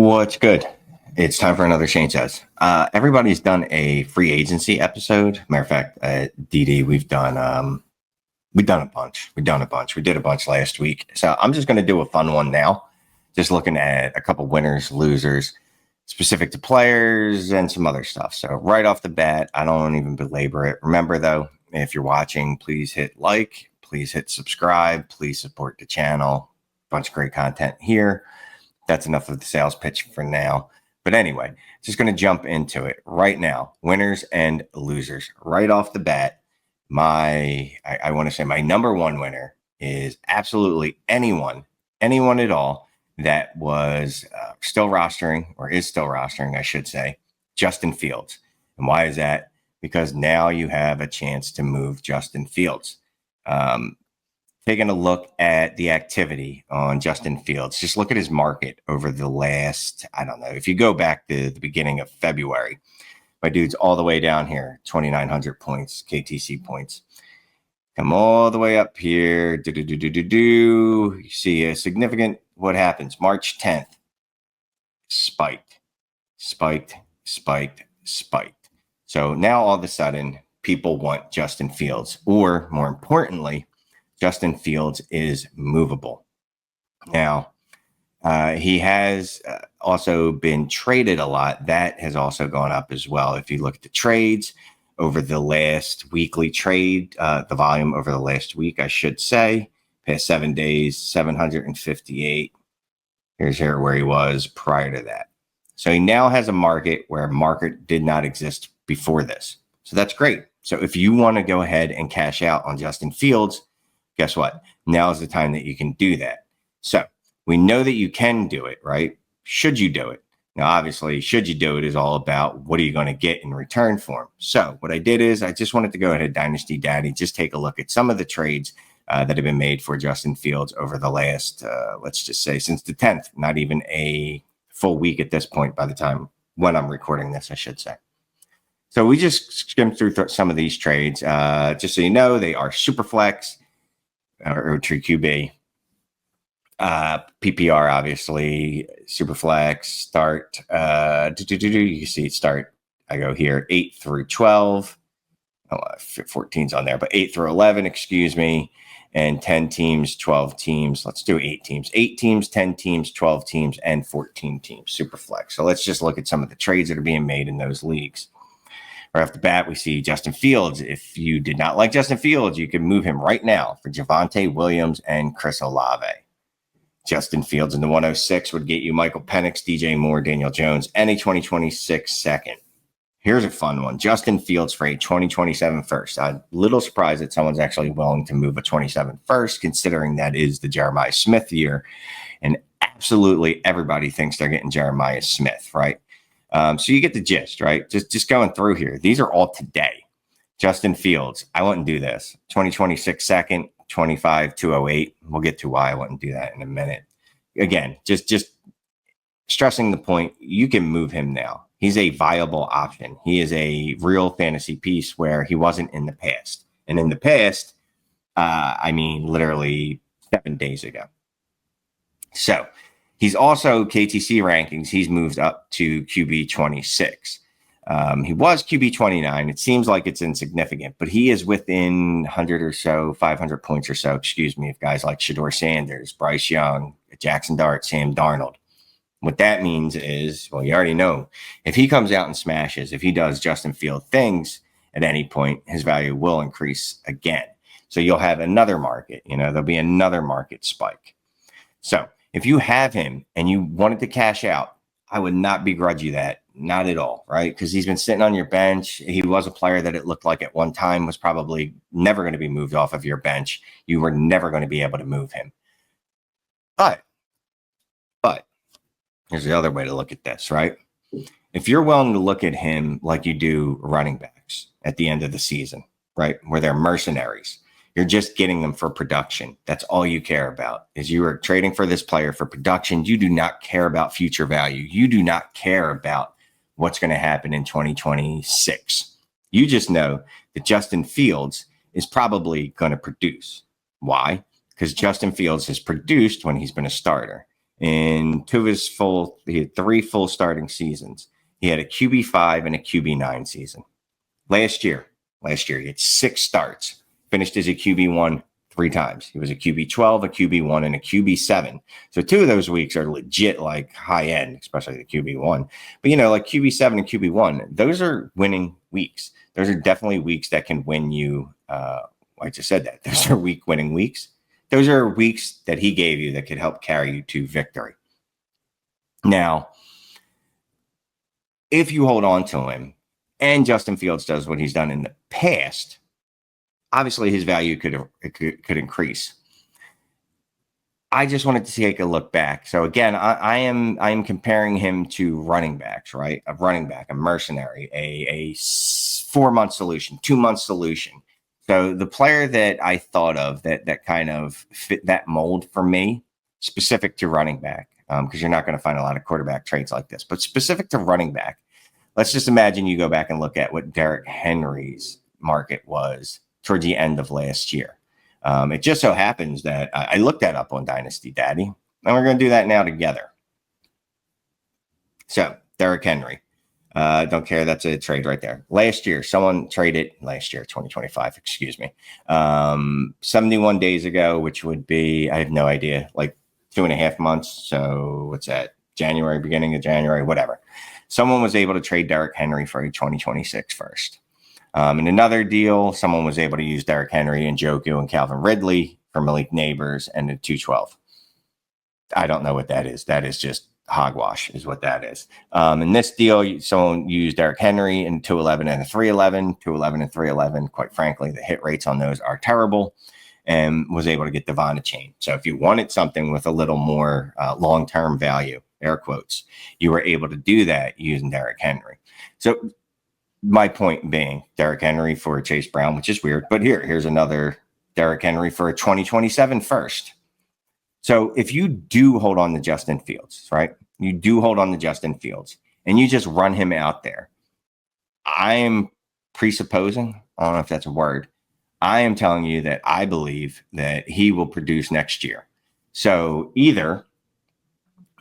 What's good? It's time for another Shane Says. Everybody's done a free agency episode. Matter of fact, DD, we've done a bunch. We've done a bunch. We did a bunch last week. So I'm just going to do a fun one now. Just looking at a couple winners, losers, specific to players and some other stuff. So right off the bat, I don't even belabor it. Remember though, if you're watching, please hit like, please hit subscribe, please support the channel. Bunch of great content here. That's enough of the sales pitch for now. But anyway, just going to jump into it right now. Winners and losers. Right off the bat, I want to say my number one winner is absolutely anyone at all that was still rostering, or is still rostering, I should say, Justin Fields. And why is that? Because now you have a chance to move Justin Fields. Taking a look at the activity on Justin Fields, just look at his market over the last, I don't know, if you go back to the beginning of February, my dude's all the way down here, 2,900 points, KTC points. Come all the way up here. You see a significant, what happens? March 10th, spiked. So now all of a sudden, people want Justin Fields, or more importantly, Justin Fields is movable. Now, he has also been traded a lot. That has also gone up as well. If you look at the trades over the last weekly trade, the volume over the last week, I should say, past 7 days, 758. Here's where he was prior to that. So he now has a market where a market did not exist before this. So that's great. So if you want to go ahead and cash out on Justin Fields, guess what? Now is the time that you can do that. So we know that you can do it, right? Should you do it? Now, obviously, should you do it is all about what are you going to get in return for him. So what I did is I just wanted to go ahead, Dynasty Daddy, just take a look at some of the trades that have been made for Justin Fields over the last, let's just say, since the 10th, not even a full week at this point by the time when I'm recording this, I should say. So we just skimmed through some of these trades. Just so you know, they are super flex. Or true QB, PPR, obviously, Superflex, start. You see it start. I go here 8 through 12. 14's on there, but 8 through 11, excuse me, and 10 teams, 12 teams. Let's do 8 teams. 8 teams, 10 teams, 12 teams, and 14 teams, Superflex. So let's just look at some of the trades that are being made in those leagues. Right off the bat, we see Justin Fields. If you did not like Justin Fields, you can move him right now for Javonte Williams and Chris Olave. Justin Fields in the 106 would get you Michael Penix, DJ Moore, Daniel Jones, and a 2026 second. Here's a fun one. Justin Fields for a 2027 first. I'm a little surprised that someone's actually willing to move a 27 first, considering that is the Jeremiah Smith year. And absolutely everybody thinks they're getting Jeremiah Smith, right? So you get the gist, right? Just going through here. These are all today. Justin Fields, I wouldn't do this. 2026 second, 25 208. We'll get to why I wouldn't do that in a minute. Again, just stressing the point, you can move him now. He's a viable option. He is a real fantasy piece where he wasn't in the past. And in the past, I mean, literally 7 days ago. So he's also KTC rankings. He's moved up to QB 26. He was QB 29. It seems like it's insignificant, but he is within 100 or so, 500 points or so, excuse me, of guys like Shedeur Sanders, Bryce Young, Jackson Dart, Sam Darnold. What that means is, well, you already know, if he comes out and smashes, if he does Justin Field things at any point, his value will increase again. So you'll have another market, there'll be another market spike. So if you have him and you wanted to cash out, I would not begrudge you that. Not at all, right? Because he's been sitting on your bench. He was a player that it looked like at one time was probably never going to be moved off of your bench. You were never going to be able to move him. But here's the other way to look at this, right? If you're willing to look at him like you do running backs at the end of the season, right? Where they're mercenaries. You're just getting them for production. That's all you care about is you are trading for this player for production. You do not care about future value. You do not care about what's going to happen in 2026. You just know that Justin Fields is probably going to produce. Why? Because Justin Fields has produced when he's been a starter. In two of his he had 3 full starting seasons. He had a QB5 and a QB9 season. Last year, he had 6 starts, finished as a QB1 3 times. He was a QB12, a QB1, and a QB7. So 2 of those weeks are legit like high end, especially the QB1. But, like QB7 and QB1, those are winning weeks. Those are definitely weeks that can win you. I just said that. Those are winning weeks. Those are weeks that he gave you that could help carry you to victory. Now, if you hold on to him and Justin Fields does what he's done in the past, obviously his value could increase. I just wanted to take a look back. So again, I am comparing him to running backs, right? A running back, a mercenary, a 4-month solution, 2-month solution. So the player that I thought of that kind of fit that mold for me, specific to running back, because you're not going to find a lot of quarterback traits like this, but specific to running back, let's just imagine you go back and look at what Derrick Henry's market was towards the end of last year. It just so happens that I looked that up on Dynasty Daddy, and we're going to do that now together. So Derrick Henry. Don't care. That's a trade right there. Last year, someone traded 2025, excuse me, 71 days ago, which would be, I have no idea, like 2.5 months. So what's that? January, beginning of January, whatever. Someone was able to trade Derrick Henry for a 2026 first. In another deal, someone was able to use Derrick Henry and Njoku and Calvin Ridley for Malik Neighbors and the 212. I don't know what that is. That is just hogwash is what that is. In this deal, someone used Derrick Henry in 211 and a 311, 211 and 311. Quite frankly, the hit rates on those are terrible, and was able to get Devon Achane. So if you wanted something with a little more long-term value, air quotes, you were able to do that using Derrick Henry. So my point being, Derrick Henry for Chase Brown, which is weird, but here's another Derrick Henry for a 2027 first. So if you do hold on to Justin Fields, right? You do hold on to Justin Fields and you just run him out there. I am presupposing, I don't know if that's a word. I am telling you that I believe that he will produce next year. So either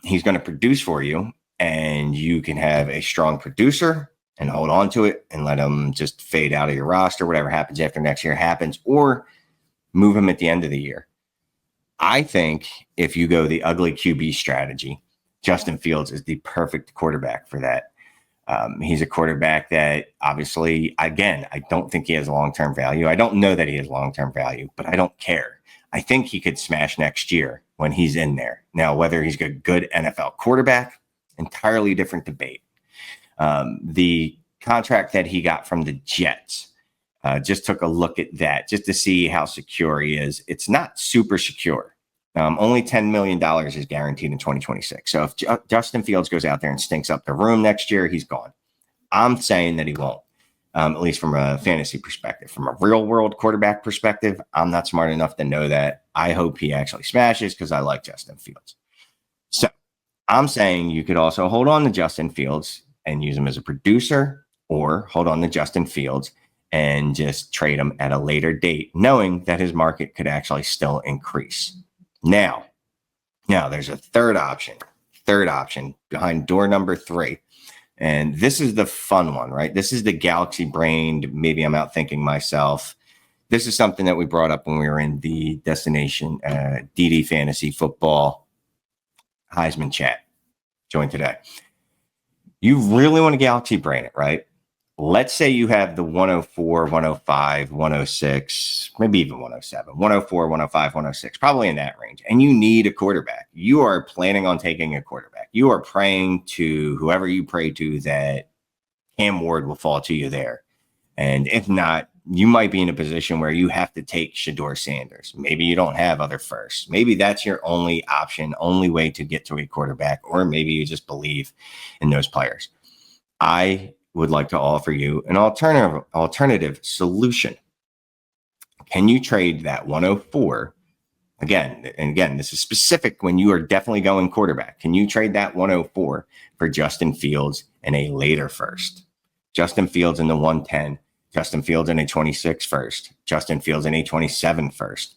he's going to produce for you and you can have a strong producer and hold on to it and let him just fade out of your roster. Whatever happens after next year happens, or move him at the end of the year. I think if you go the ugly QB strategy, Justin Fields is the perfect quarterback for that. He's a quarterback that obviously, again, I don't think he has long-term value. I don't know that he has long-term value, but I don't care. I think he could smash next year when he's in there. Now, whether he's a good NFL quarterback, entirely different debate. The contract that he got from the Jets, just took a look at that just to see how secure he is. It's not super secure. Only $10 million is guaranteed in 2026. So if Justin Fields goes out there and stinks up the room next year, he's gone. I'm saying that he won't, at least from a fantasy perspective. From a real world quarterback perspective, I'm not smart enough to know that. I hope he actually smashes because I like Justin Fields. So I'm saying you could also hold on to Justin Fields and use him as a producer, or hold on to Justin Fields and just trade him at a later date, knowing that his market could actually still increase. Now there's a third option behind door number 3. And this is the fun one, right? This is the galaxy brained. Maybe I'm out thinking myself. This is something that we brought up when we were in the Destination DD Fantasy Football Heisman chat. Join today. You really want to galaxy brain it, right? Let's say you have the 104, 105, 106, maybe even 107, 104, 105, 106, probably in that range. And you need a quarterback. You are planning on taking a quarterback. You are praying to whoever you pray to that Cam Ward will fall to you there. And if not, you might be in a position where you have to take Shedeur Sanders. Maybe you don't have other firsts. Maybe that's your only option, only way to get to a quarterback, or maybe you just believe in those players. I would like to offer you an alternative solution. Can you trade that 104? Again, this is specific when you are definitely going quarterback. Can you trade that 104 for Justin Fields and a later first? Justin Fields in the 110, Justin Fields in a 26 first, Justin Fields in a 27 first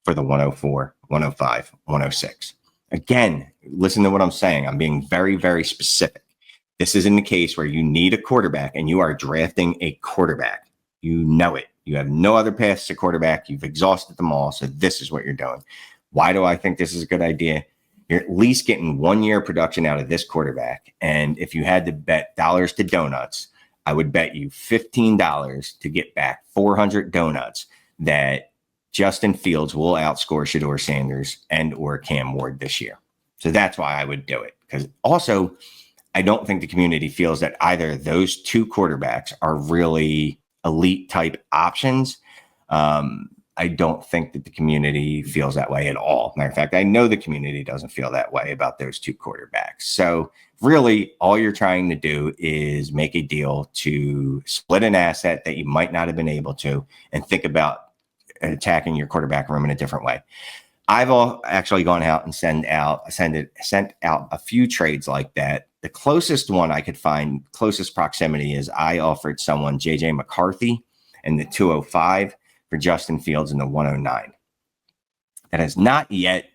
for the 104, 105, 106. Again, listen to what I'm saying. I'm being very, very specific. This isn't the case where you need a quarterback and you are drafting a quarterback. You know it. You have no other paths to quarterback. You've exhausted them all. So this is what you're doing. Why do I think this is a good idea? You're at least getting 1 year production out of this quarterback. And if you had to bet dollars to donuts, I would bet you $15 to get back 400 donuts that Justin Fields will outscore Shedeur Sanders and or Cam Ward this year. So that's why I would do it. Because also, I don't think the community feels that either of those two quarterbacks are really elite type options. I don't think that the community feels that way at all. Matter of fact, I know the community doesn't feel that way about those two quarterbacks. So really, all you're trying to do is make a deal to split an asset that you might not have been able to and think about attacking your quarterback room in a different way. I've actually gone out and sent out a few trades like that. The closest one I could find, closest proximity, is I offered someone JJ McCarthy in the 205 for Justin Fields in the 109. That has not yet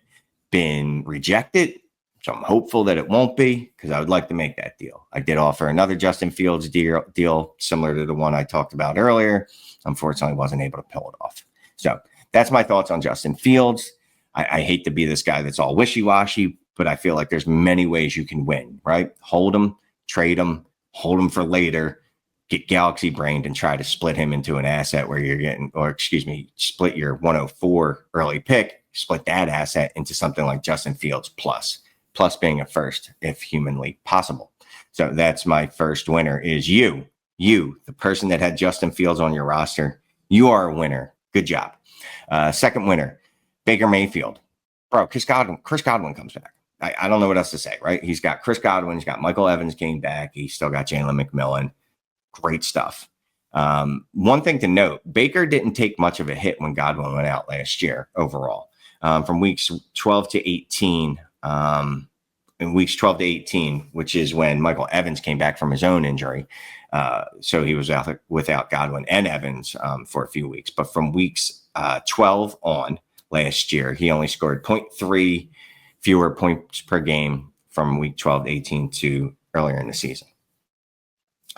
been rejected, so I'm hopeful that it won't be, because I would like to make that deal. I did offer another Justin Fields deal similar to the one I talked about earlier. Unfortunately, wasn't able to pull it off. So that's my thoughts on Justin Fields. I hate to be this guy that's all wishy-washy, but I feel like there's many ways you can win, right? Hold him, trade him, hold him for later, get galaxy brained and try to split him into an asset where you're getting, split your 104 early pick, split that asset into something like Justin Fields plus being a first if humanly possible. So that's my first winner is you, the person that had Justin Fields on your roster. You are a winner. Good job. Second winner, Baker Mayfield. Bro, Chris Godwin comes back. I don't know what else to say, right? He's got Chris Godwin. He's got Michael Evans came back. He's still got Jaylen McMillan. Great stuff. One thing to note, Baker didn't take much of a hit when Godwin went out last year overall. From weeks 12 to 18, in weeks 12 to 18, which is when Michael Evans came back from his own injury. So he was out without Godwin and Evans for a few weeks. But from weeks 12 on last year, he only scored 0.3 fewer points per game from week 12 to 18 to earlier in the season.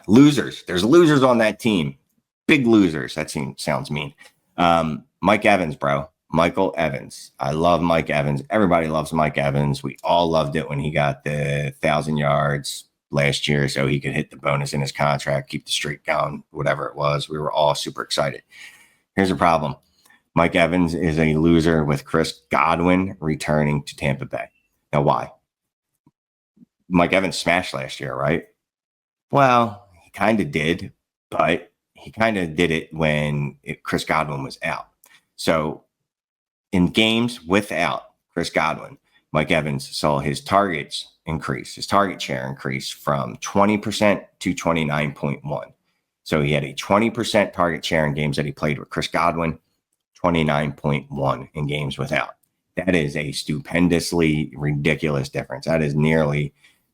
Losers. There's losers on that team. Big losers. That sounds mean. Mike Evans, bro. Michael Evans. I love Mike Evans. Everybody loves Mike Evans. We all loved it when he got the 1,000 yards last year so he could hit the bonus in his contract, keep the streak going, whatever it was. We were all super excited. Here's the problem. Mike Evans is a loser with Chris Godwin returning to Tampa Bay. Now, why? Mike Evans smashed last year, right? Well, he kind of did, but he kind of did it when Chris Godwin was out. So in games without Chris Godwin, Mike Evans saw his targets increase, his target share increase from 20% to 29.1. So he had a 20% target share in games that he played with Chris Godwin, 29.1 in games without. That is a stupendously ridiculous difference. That is nearly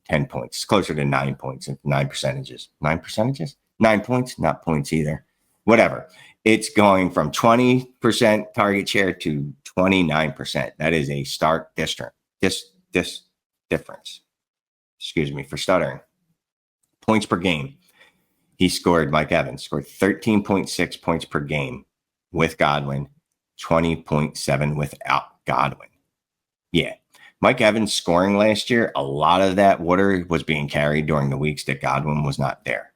10 points. It's closer to 9 points, 9 percentages. 9 percentages? 9 points? Not points either. Whatever. It's going from 20% target share to 29%. That is a stark difference. Excuse me for stuttering. Points per game. Mike Evans scored 13.6 points per game with Godwin, 20.7 without Godwin. Yeah. Mike Evans scoring last year, a lot of that water was being carried during the weeks that Godwin was not there.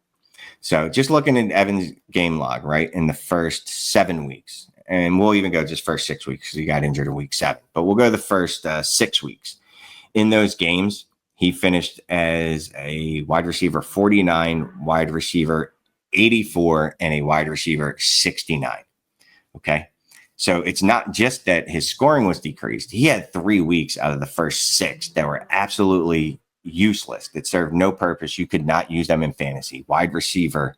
So just looking at Evans' game log, right, in the first 7 weeks, and we'll even go just first 6 weeks because he got injured in week 7, but we'll go the first 6 weeks. In those games, he finished as a wide receiver 49, wide receiver 84, and a wide receiver 69. Okay. So it's not just that his scoring was decreased. He had 3 weeks out of the first 6 that were absolutely useless, that served no purpose. You could not use them in fantasy. Wide receiver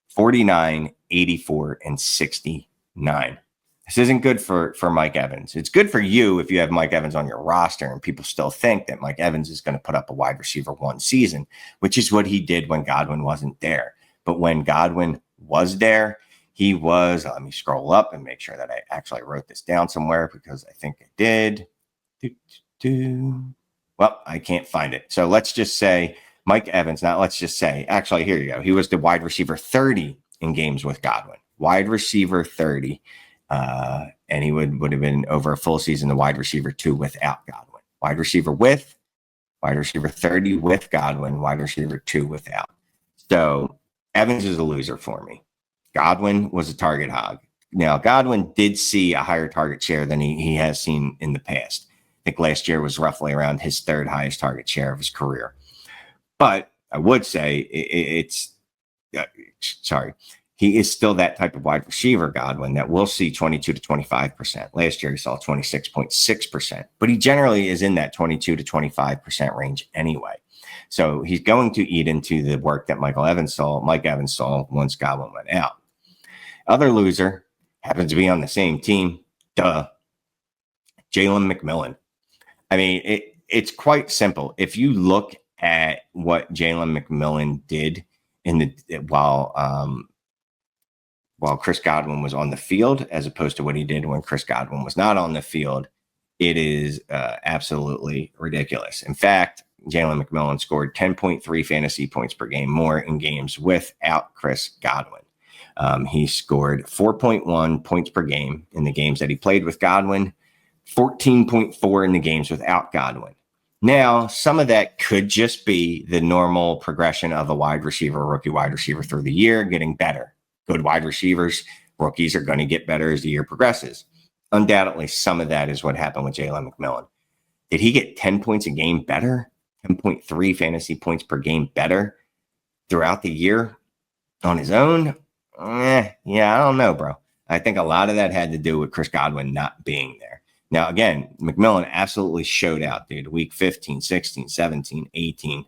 49, 84, and 69. This isn't good for Mike Evans. It's good for you if you have Mike Evans on your roster and people still think that Mike Evans is going to put up a wide receiver 1 season, which is what he did when Godwin wasn't there. But when Godwin was there, he was, let me scroll up and make sure that I actually wrote this down somewhere because I think I did. Well, I can't find it. So let's just say Mike Evans, not let's just say, actually, here you go. He was the wide receiver 30 in games with Godwin. Wide receiver 30. And he would have been over a full season the wide receiver 2 without Godwin. Wide receiver 30 with Godwin, wide receiver 2 without. So Evans is a loser for me. Godwin was a target hog. Now, Godwin did see a higher target share than he has seen in the past. I think last year was roughly around his third highest target share of his career. But I would say he is still that type of wide receiver, Godwin, that will see 22 to 25%. Last year, he saw 26.6%, but he generally is in that 22 to 25% range anyway. So he's going to eat into the work that Mike Evans saw once Godwin went out. Other loser happens to be on the same team. Jaylen McMillan. I mean, it's quite simple. If you look at what Jaylen McMillan did while Chris Godwin was on the field, as opposed to what he did when Chris Godwin was not on the field, it is absolutely ridiculous. In fact, Jaylen McMillan scored 10.3 fantasy points per game more in games without Chris Godwin. He scored 4.1 points per game in the games that he played with Godwin, 14.4 in the games without Godwin. Now, some of that could just be the normal progression of a rookie wide receiver through the year, getting better. Good wide receivers, rookies are going to get better as the year progresses. Undoubtedly, some of that is what happened with Jaylen McMillan. Did he get 10 points a game better? 10.3 fantasy points per game better throughout the year on his own? Yeah, I don't know, bro. I think a lot of that had to do with Chris Godwin not being there. Now, again, McMillan absolutely showed out, dude. Week 15, 16, 17, 18.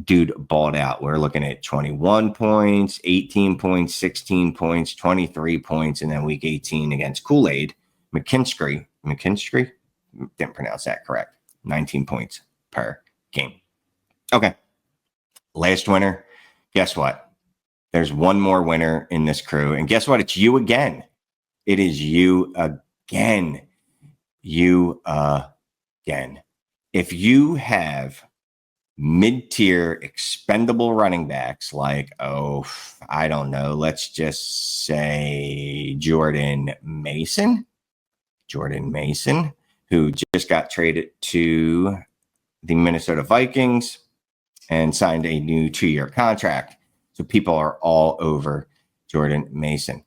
Dude balled out. We're looking at 21 points, 18 points, 16 points, 23 points, and then week 18 against Kool-Aid, McKinstry, didn't pronounce that correct, 19 points per game. Okay. Last winner, guess what? There's one more winner in this crew, and guess what? It's you again. It is you again. You again. If you have mid-tier expendable running backs like, I don't know, let's just say Jordan Mason, who just got traded to the Minnesota Vikings and signed a new 2-year contract. So people are all over Jordan Mason.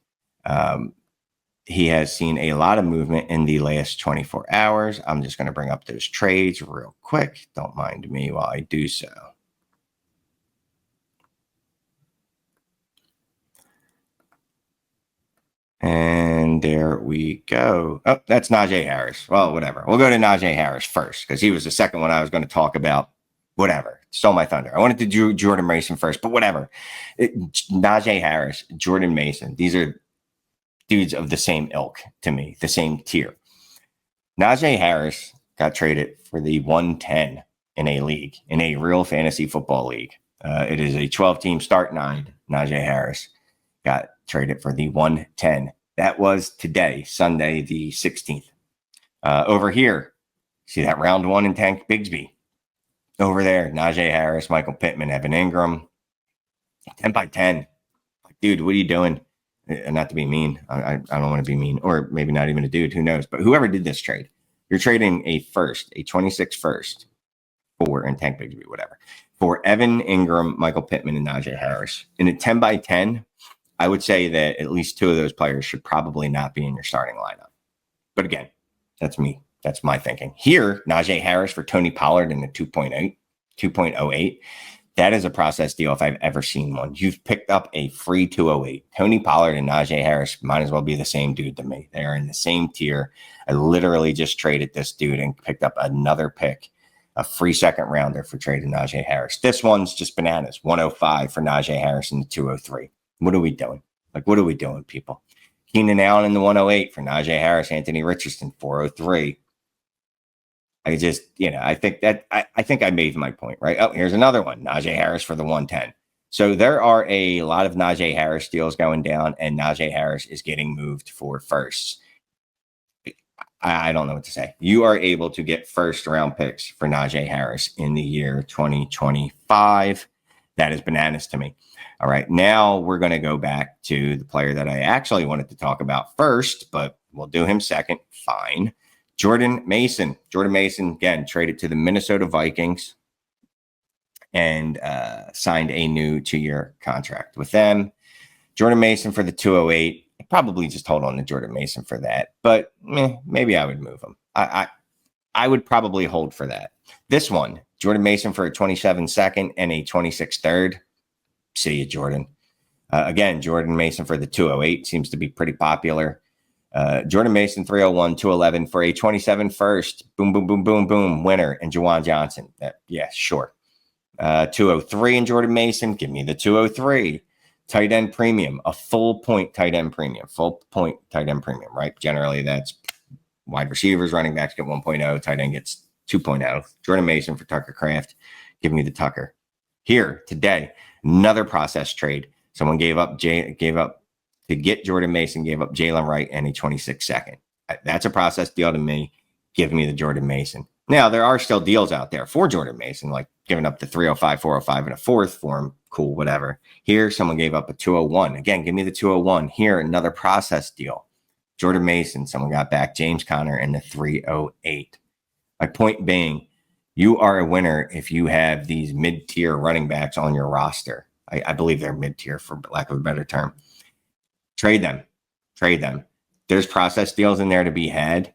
He has seen a lot of movement in the last 24 hours. I'm just going to bring up those trades real quick. Don't mind me while I do so. And there we go. Oh, that's Najee Harris. Well, whatever. We'll go to Najee Harris first because he was the second one I was going to talk about. Whatever. Stole my thunder. I wanted to do Jordan Mason first, but whatever. Najee Harris, Jordan Mason. These are dudes of the same ilk to me, the same tier. Najee Harris got traded for the 110 in a league, in a real fantasy football league. It is a 12-team start 9. Najee Harris got traded for the 110. That was today, Sunday, the 16th. Over here, see that round 1 in Tank Bigsby. Over there, Najee Harris, Michael Pittman, Evan Ingram. 10 by 10. Dude, what are you doing? Not to be mean. I don't want to be mean, or maybe not even a dude. Who knows? But whoever did this trade, you're trading a 26 first and Tank Bigsby, whatever, for Evan Ingram, Michael Pittman, and Najee Harris. In a 10 by 10, I would say that at least 2 of those players should probably not be in your starting lineup. But again, that's me. That's my thinking. Here, Najee Harris for Tony Pollard in the 2.08. That is a process deal if I've ever seen one. You've picked up a free 208. Tony Pollard and Najee Harris might as well be the same dude to me. They are in the same tier. I literally just traded this dude and picked up another pick, a free second rounder for trading Najee Harris. This one's just bananas. 105 for Najee Harris in the 203. What are we doing? What are we doing, people? Keenan Allen in the 108 for Najee Harris, Anthony Richardson, 403. I just, I think I made my point, right? Oh, here's another one. Najee Harris for the 110. So there are a lot of Najee Harris deals going down, and Najee Harris is getting moved for firsts. I don't know what to say. You are able to get first round picks for Najee Harris in the year 2025. That is bananas to me. All right. Now we're going to go back to the player that I actually wanted to talk about first, but we'll do him second. Fine. Jordan Mason. Jordan Mason, again, traded to the Minnesota Vikings and signed a new 2-year contract with them. Jordan Mason for the 208. I'd probably just hold on to Jordan Mason for that, but maybe I would move him. I would probably hold for that. This one, Jordan Mason for a 27 second and a 26 third. See you, Jordan. Again, Jordan Mason for the 208 seems to be pretty popular. Jordan Mason 301, 211 for a 27 first. Boom, boom, boom, boom, boom. Winner. And Juwan Johnson. Yeah, sure. 203 in Jordan Mason. Give me the 203. Tight end premium, a full point tight end premium, right? Generally, that's wide receivers, running backs get 1.0, tight end gets 2.0. Jordan Mason for Tucker Kraft. Give me the Tucker. Here today, another process trade. Someone gave up to get Jordan Mason, gave up Jaylen Wright and a 26 second. That's a process deal to me. Give me the Jordan Mason. Now, there are still deals out there for Jordan Mason, like giving up the 305, 405, and a fourth for him. Cool, whatever. Here, someone gave up a 201. Again, give me the 201. Here, another process deal. Jordan Mason, someone got back James Conner and the 308. My point being, you are a winner if you have these mid-tier running backs on your roster. I believe they're mid-tier, for lack of a better term. Trade them. There's process deals in there to be had.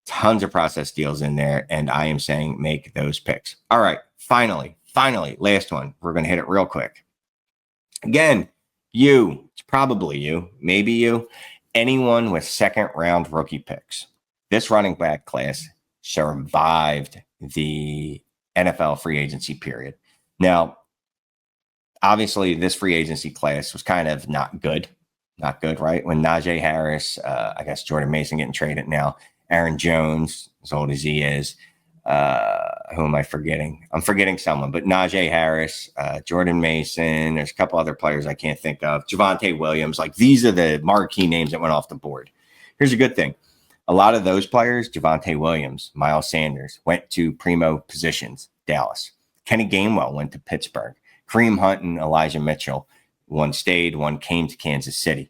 Tons of process deals in there, and I am saying make those picks. All right, finally, last one. We're going to hit it real quick. Again, it's probably you, maybe you, anyone with second-round rookie picks. This running back class survived the NFL free agency period. Now, obviously, this free agency class was kind of not good, right? When Najee Harris, I guess Jordan Mason getting traded now, Aaron Jones, as old as he is. Who am I forgetting? I'm forgetting someone, but Najee Harris, Jordan Mason, there's a couple other players I can't think of. Javonte Williams, like these are the marquee names that went off the board. Here's a good thing. A lot of those players, Javonte Williams, Miles Sanders, went to primo positions, Dallas. Kenny Gainwell went to Pittsburgh. Kareem Hunt and Elijah Mitchell, one stayed, one came to Kansas City.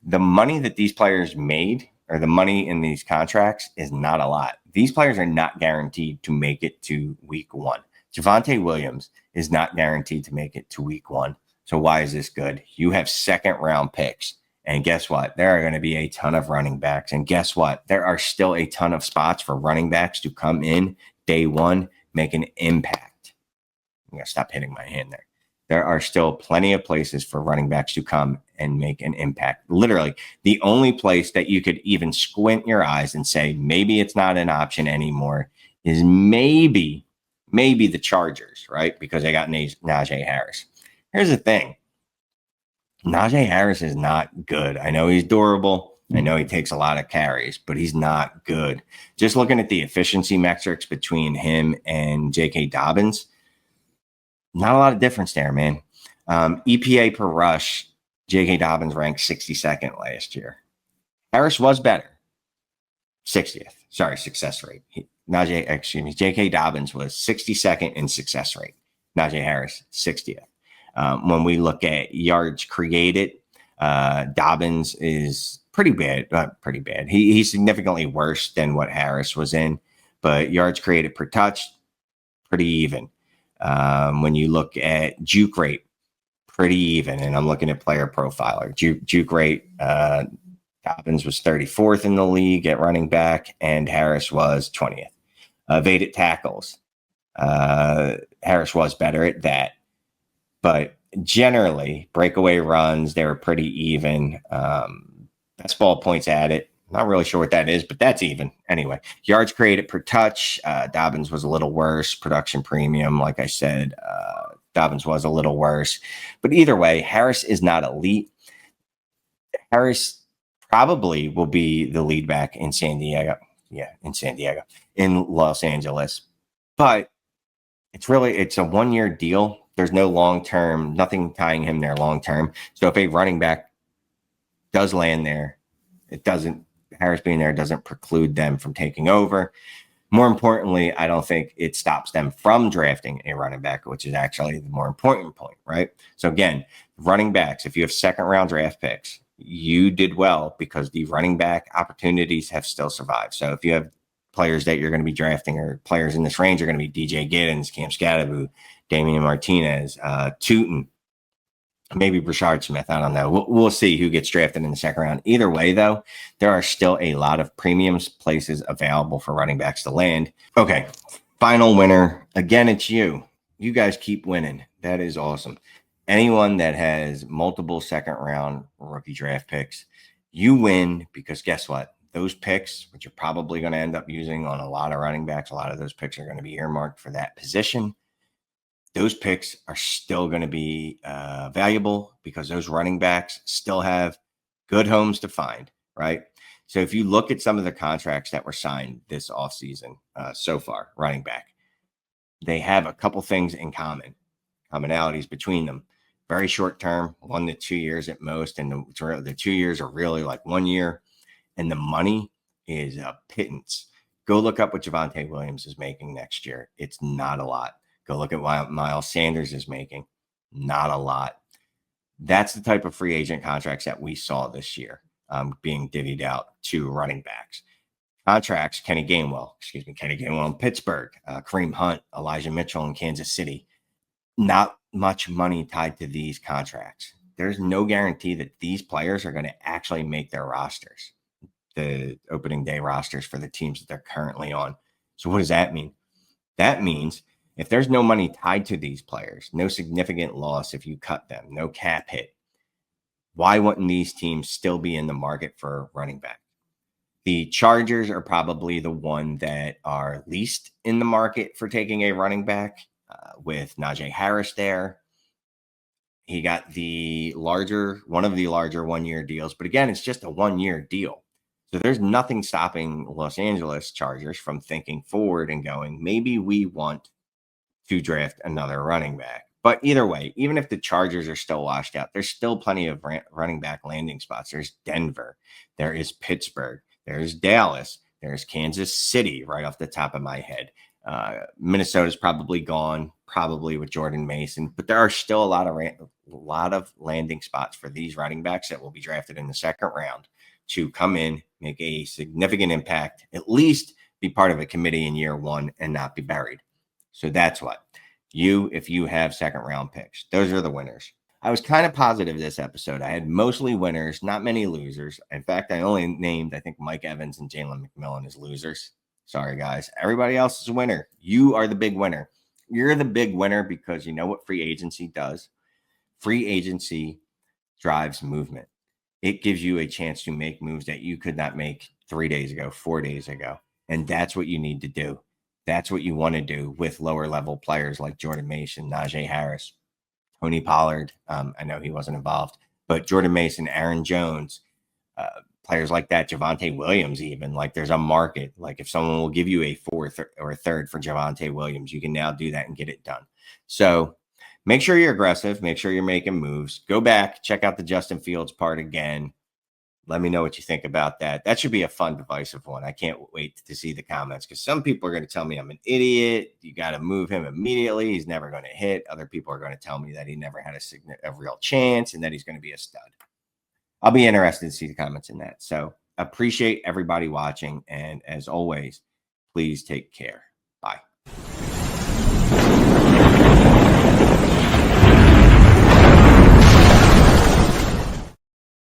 The money that these players made, or the money in these contracts, is not a lot. These players are not guaranteed to make it to week one. Javonte Williams is not guaranteed to make it to week one. So why is this good? You have second round picks. And guess what? There are going to be a ton of running backs. And guess what? There are still a ton of spots for running backs to come in day one, make an impact. I'm going to stop hitting my hand there. There are still plenty of places for running backs to come and make an impact. Literally, the only place that you could even squint your eyes and say, maybe it's not an option anymore, is maybe the Chargers, right? Because they got Najee Harris. Here's the thing. Najee Harris is not good. I know he's durable. I know he takes a lot of carries, but he's not good. Just looking at the efficiency metrics between him and J.K. Dobbins, not a lot of difference there, man. EPA per rush, J.K. Dobbins ranked 62nd last year. Harris was better. 60th. Sorry, success rate. J.K. Dobbins was 62nd in success rate. Najee Harris, 60th. When we look at yards created, Dobbins is pretty bad. Pretty bad. He's significantly worse than what Harris was in, but yards created per touch, pretty even. When you look at juke rate, pretty even. And I'm looking at player profiler. Juke rate, Dobbins was 34th in the league at running back, and Harris was 20th. Evaded tackles, Harris was better at that. But generally, breakaway runs, they were pretty even. Best ball points added. Not really sure what that is, but that's even. Anyway, yards created per touch. Dobbins was a little worse. Production premium, like I said, Dobbins was a little worse. But either way, Harris is not elite. Harris probably will be the lead back in San Diego. Yeah, in Los Angeles. But it's a 1-year deal. There's no long-term, nothing tying him there long-term. So if a running back does land there, Harris being there doesn't preclude them from taking over. More importantly, I don't think it stops them from drafting a running back, which is actually the more important point, right? So again, running backs, if you have second round draft picks, you did well because the running back opportunities have still survived. So if you have players that you're going to be drafting or players in this range are going to be DJ Giddens, Cam Scadaboo, Damian Martinez, Tootin, maybe Brashard Smith. I don't know. We'll see who gets drafted in the second round. Either way, though, there are still a lot of premiums places available for running backs to land. Okay, final winner. Again, it's you. You guys keep winning. That is awesome. Anyone that has multiple second round rookie draft picks, you win because guess what? Those picks, which you're probably going to end up using on a lot of running backs, a lot of those picks are going to be earmarked for that position. Those picks are still going to be valuable because those running backs still have good homes to find, right? So if you look at some of the contracts that were signed this offseason so far, running back, they have a couple things in common, commonalities between them. Very short term, 1 to 2 years at most. And the 2 years are really like 1 year. And the money is a pittance. Go look up what Javonte Williams is making next year. It's not a lot. Go look at what Miles Sanders is making. Not a lot. That's the type of free agent contracts that we saw this year being divvied out to running backs. Contracts, Kenny Gainwell in Pittsburgh, Kareem Hunt, Elijah Mitchell in Kansas City. Not much money tied to these contracts. There's no guarantee that these players are going to actually make their rosters, the opening day rosters for the teams that they're currently on. So what does that mean? That means if there's no money tied to these players, no significant loss if you cut them, no cap hit, why wouldn't these teams still be in the market for running back? The Chargers are probably the one that are least in the market for taking a running back with Najee Harris there. He got one of the larger 1 year deals, but again, it's just a 1 year deal. So there's nothing stopping Los Angeles Chargers from thinking forward and going, maybe we want to draft another running back. But either way, even if the Chargers are still washed out, there's still plenty of running back landing spots. There's Denver, there is Pittsburgh, there's Dallas, there's Kansas City right off the top of my head. Minnesota's probably gone, probably with Jordan Mason, but there are still a lot of landing spots for these running backs that will be drafted in the second round to come in, make a significant impact, at least be part of a committee in year one and not be buried. So that's what if you have second round picks, those are the winners. I was kind of positive this episode. I had mostly winners, not many losers. In fact, I only named, I think, Mike Evans and Jaylen McMillan as losers. Sorry, guys. Everybody else is a winner. You are the big winner. You're the big winner because you know what free agency does? Free agency drives movement. It gives you a chance to make moves that you could not make 3 days ago, 4 days ago. And that's what you need to do. That's what you want to do with lower level players like Jordan Mason, Najee Harris, Tony Pollard. I know he wasn't involved, but Jordan Mason, Aaron Jones, players like that, Javonte Williams, even like there's a market. Like if someone will give you a fourth or a third for Javonte Williams, you can now do that and get it done. So make sure you're aggressive. Make sure you're making moves. Go back, check out the Justin Fields part again. Let me know what you think about that. That should be a fun, divisive one. I can't wait to see the comments because some people are going to tell me I'm an idiot. You got to move him immediately. He's never going to hit. Other people are going to tell me that he never had a real chance and that he's going to be a stud. I'll be interested to see the comments in that. So appreciate everybody watching. And as always, please take care. Bye.